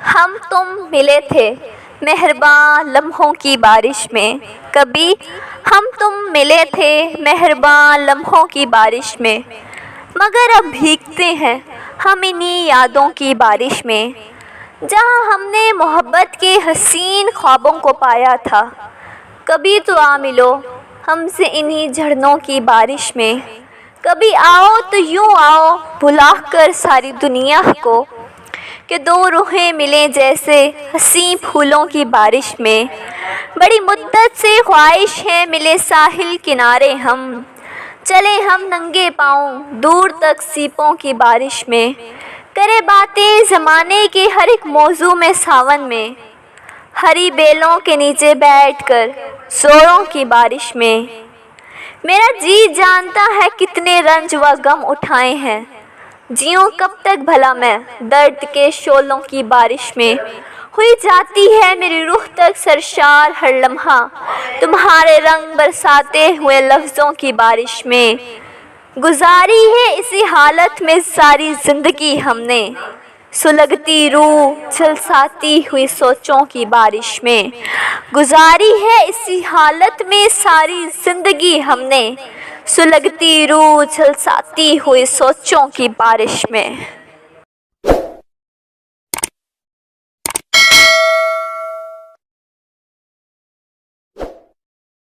ہم تم ملے تھے مہرباں لمحوں کی بارش میں، کبھی ہم تم ملے تھے مہرباں لمحوں کی بارش میں، مگر اب بھیگتے ہیں ہم انہی یادوں کی بارش میں، جہاں ہم نے محبت کے حسین خوابوں کو پایا تھا۔ کبھی تو آ ملو ہم سے انہی جھرنوں کی بارش میں، کبھی آؤ تو یوں آؤ بھلا کر ساری دنیا کو، کہ دو روحیں ملیں جیسے حسین پھولوں کی بارش میں۔ بڑی مدت سے خواہش ہے ملے ساحل کنارے ہم، چلے ہم ننگے پاؤں دور تک سیپوں کی بارش میں، کرے باتیں زمانے کے ہر ایک موضوع میں ساون میں، ہری بیلوں کے نیچے بیٹھ کر زوروں کی بارش میں۔ میرا جی جانتا ہے کتنے رنج و غم اٹھائے ہیں، جیوں کب تک بھلا میں درد کے شعلوں کی بارش میں، ہوئی جاتی ہے میری روح تک سرشار ہر لمحہ تمہارے رنگ برساتے ہوئے لفظوں کی بارش میں۔ گزاری ہے اسی حالت میں ساری زندگی ہم نے، سلگتی روح جھلساتی ہوئی سوچوں کی بارش میں۔ گزاری ہے اسی حالت میں ساری زندگی ہم نے، سلگتی روح جھلساتی ہوئی سوچوں کی بارش میں۔